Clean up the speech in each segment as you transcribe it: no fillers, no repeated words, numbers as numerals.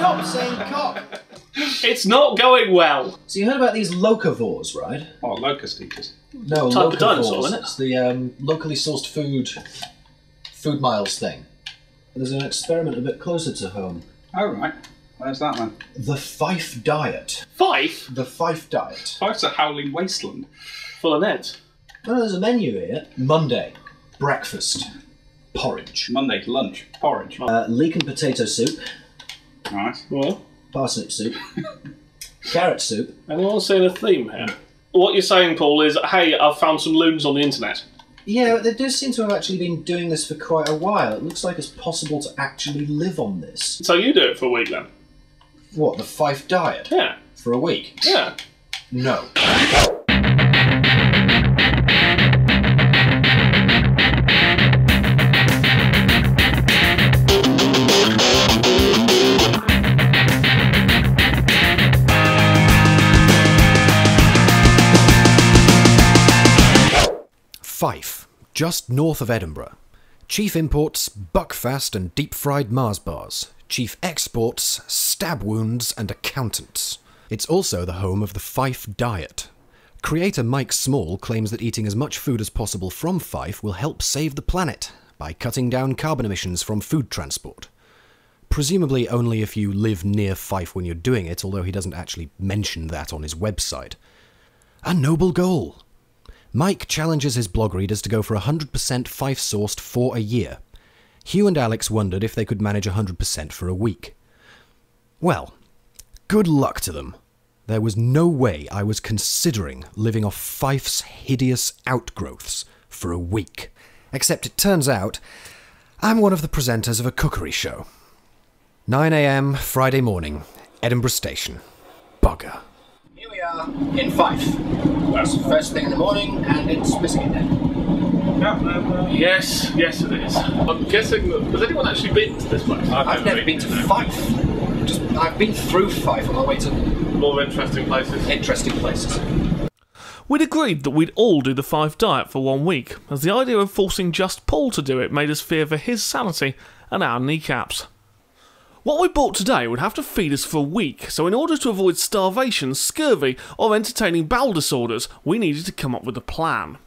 Stop saying cock! It's not going well. So you heard about these locavores, right? Oh, locust eaters. No, Type of dinosaur, locavores. isn't it? It's the locally sourced food miles thing. There's an experiment a bit closer to home. Oh, right. Where's that then? The Fife Diet. Fife? The Fife Diet. Fife's a howling wasteland. Full of Neds. Well, there's a menu here. Monday, breakfast, porridge. Monday to lunch, porridge. Leek and potato soup, Nice. Well, parsnip soup, carrot soup. I'm all seeing a theme here. What you're saying, Paul, is, hey, I've found some loons on the internet. Yeah, they do seem to have actually been doing this for quite a while. It looks like it's possible to actually live on this. So you do it for a week then? What, the Fife Diet? Yeah. For a week? Yeah. No. Fife, just north of Edinburgh. Chief imports buckfast and deep-fried Mars bars. Chief exports stab wounds and accountants. It's also the home of the Fife Diet. Creator Mike Small claims that eating as much food as possible from Fife will help save the planet by cutting down carbon emissions from food transport. Presumably only if you live near Fife when you're doing it, although he doesn't actually mention that on his website. A noble goal! Mike challenges his blog readers to go for 100% Fife-sourced for a year. Hugh and Alex wondered if they could manage 100% for a week. Well, good luck to them. There was no way I was considering living off Fife's hideous outgrowths for a week. Except it turns out, I'm one of the presenters of a cookery show. 9 AM, Friday morning, Edinburgh Station. Bugger. Here we are in Fife. It's the first thing in the morning, and it's biscuit day. Yes, it is. I'm guessing that... Has anyone actually been to this place? I've never been to Fife. I've been through Fife on my way to More interesting places. interesting places. We'd agreed that we'd all do the Fife Diet for 1 week, as the idea of forcing just Paul to do it made us fear for his sanity and our kneecaps. What we bought today would have to feed us for a week, so in order to avoid starvation, scurvy, or entertaining bowel disorders, we needed to come up with a plan.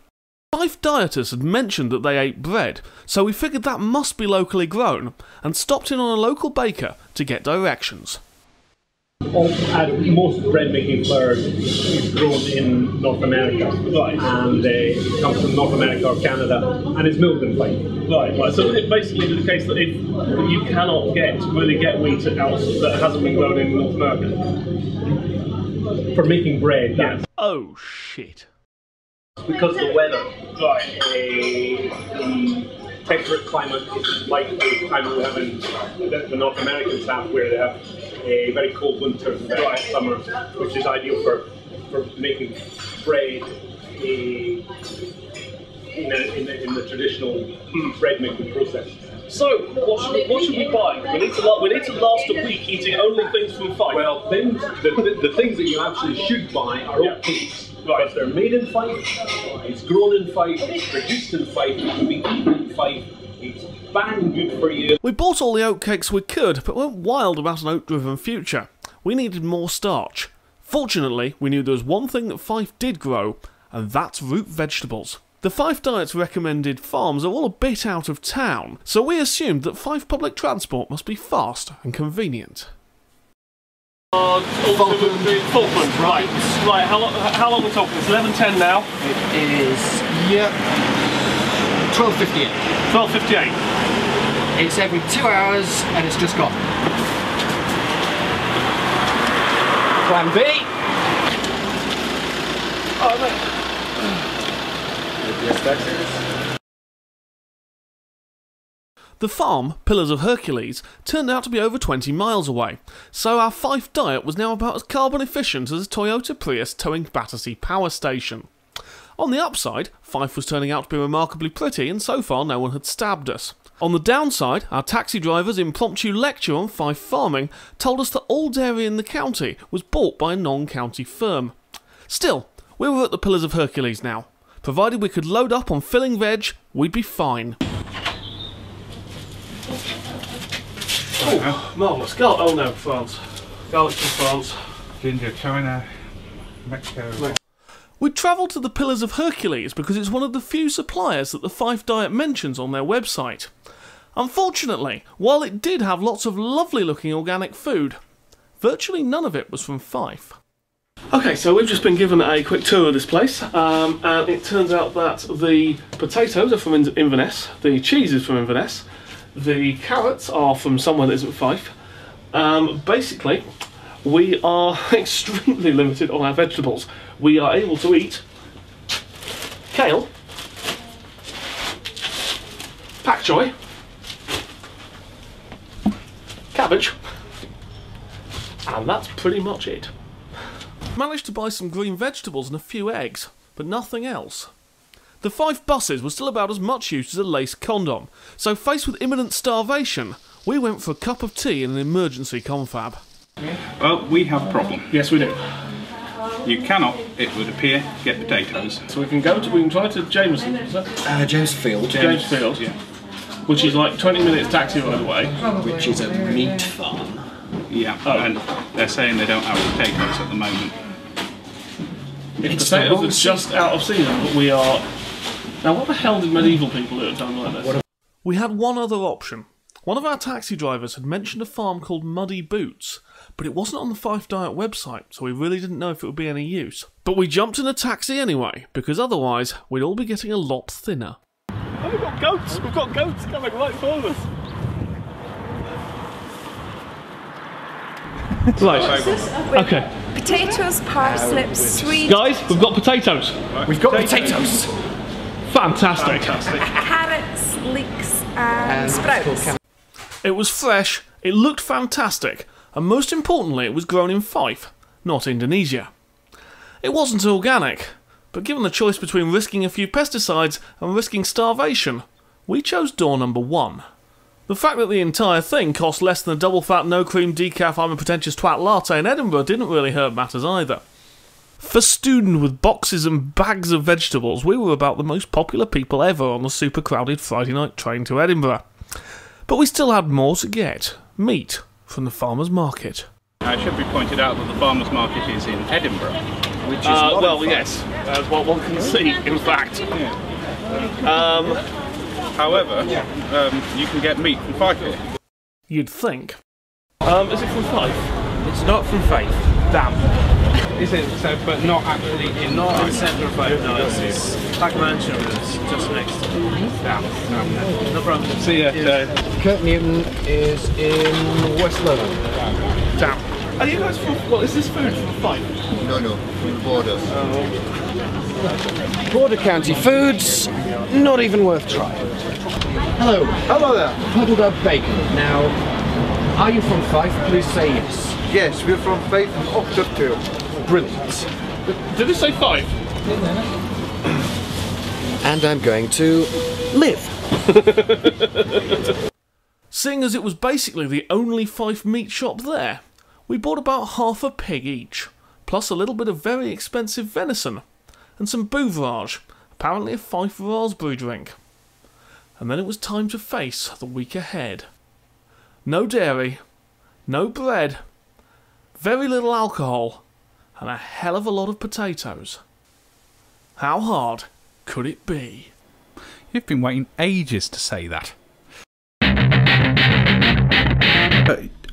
Fife dieters had mentioned that they ate bread, so we figured that must be locally grown, and stopped in on a local baker to get directions. Most bread making flour is grown in North America, right, and it comes from North America or Canada, and it's milled in Fife. Right. So it basically is the case that if you cannot really get wheat else that hasn't been grown in North America. For making bread, yes. Oh shit. Because of the weather. Right. The temperate climate is like the climate we have in the North American South, where they have a very cold winter and very hot summer, which is ideal for making bread in the traditional bread making process. So, what should we buy? We need to last a week eating only things from Fife. Well, the things that you actually should buy are oat cakes. Right. Because they're made in Fife, it's grown in Fife, it's produced in Fife, it can be eaten in Fife, it's bang good for you. We bought all the oatcakes we could, but went wild about an oat-driven future. We needed more starch. Fortunately, we knew there was one thing that Fife did grow, and that's root vegetables. The Fife Diet's recommended farms are all a bit out of town, so we assumed that Fife public transport must be fast and convenient. Falkland, right. Right, how long are we talking? It's 11:10 now. It is, 12:58. 12:58. It's every 2 hours, and it's just gone. Plan B. Oh, mate. The farm, Pillars of Hercules, turned out to be over 20 miles away, so our Fife Diet was now about as carbon efficient as a Toyota Prius towing Battersea Power Station. On the upside, Fife was turning out to be remarkably pretty, and so far no one had stabbed us. On the downside, our taxi driver's impromptu lecture on Fife farming told us that all dairy in the county was bought by a non-county firm. Still, we were at the Pillars of Hercules now. Provided we could load up on filling veg, we'd be fine. Oh, marvellous. Oh no, France. Garlic from France. Ginger, China, Mexico. We travelled to the Pillars of Hercules because it's one of the few suppliers that the Fife Diet mentions on their website. Unfortunately, while it did have lots of lovely looking organic food, virtually none of it was from Fife. Okay, so we've just been given a quick tour of this place, and it turns out that the potatoes are from Inverness, the cheese is from Inverness, the carrots are from somewhere that isn't Fife. Basically, we are extremely limited on our vegetables. We are able to eat kale, pak choy, cabbage, and that's pretty much it. Managed to buy some green vegetables and a few eggs, but nothing else. The Fife buses were still about as much use as a lace condom, so faced with imminent starvation, we went for a cup of tea and an emergency confab. Well, we have a problem. Yes, we do. You cannot, it would appear, get potatoes. So we can try to Jameson, is that? James Field. James Field, yeah. Which is like 20 minutes taxi ride away. Which is a meat farm. Yeah, and they're saying they don't have potatoes at the moment. If potatoes are just out of season, but we are... Now what the hell did medieval people do at a time like this? We had one other option. One of our taxi drivers had mentioned a farm called Muddy Boots, but it wasn't on the Fife Diet website, so we really didn't know if it would be any use. But we jumped in a taxi anyway, because otherwise we'd all be getting a lot thinner. Oh, we've got goats! We've got goats coming right for us! Right, okay. Potatoes, parsnips, sweet... Guys, we've got potatoes! We've got potatoes! Fantastic! carrots, leeks and sprouts. It was fresh, it looked fantastic, and most importantly it was grown in Fife, not Indonesia. It wasn't organic, but given the choice between risking a few pesticides and risking starvation, we chose door number 1. The fact that the entire thing cost less than a double-fat, no-cream, decaf, I'm a pretentious twat latte in Edinburgh didn't really hurt matters either. Festooned with boxes and bags of vegetables, we were about the most popular people ever on the super-crowded Friday night train to Edinburgh. But we still had more to get. Meat from the farmer's market. It should be pointed out that the farmer's market is in Edinburgh, which is well, yes, as what one can see, in fact. Yeah. However, you can get meat from Fife here. You'd think. Is it from Fife? It's not from Fife. Damn. Is it? So, but not actually in Not in Fife. the centre of Fife, no, it's Blackmanshire, it's just next to it. Damn. No problem. See ya. Kirk Newton is in West London. Damn. Are you guys from... Well, is this food from Fife? No, from Border. Border County foods, not even worth trying. Hello. Hello there. Puddled up bacon. Now, are you from Fife? Please say yes. Yes, we're from Fife and Octortail. Brilliant. Did it say Fife? And I'm going to live. Seeing as it was basically the only Fife meat shop there, we bought about half a pig each, plus a little bit of very expensive venison, and some bouvrage, apparently a Fife raspberry drink. And then it was time to face the week ahead. No dairy, no bread, very little alcohol, and a hell of a lot of potatoes. How hard could it be? You've been waiting ages to say that.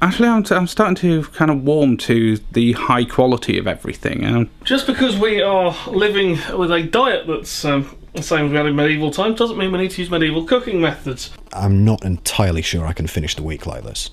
Actually, I'm starting to kind of warm to the high quality of everything. Just because we are living with a diet that's the same as we had in medieval times doesn't mean we need to use medieval cooking methods. I'm not entirely sure I can finish the week like this.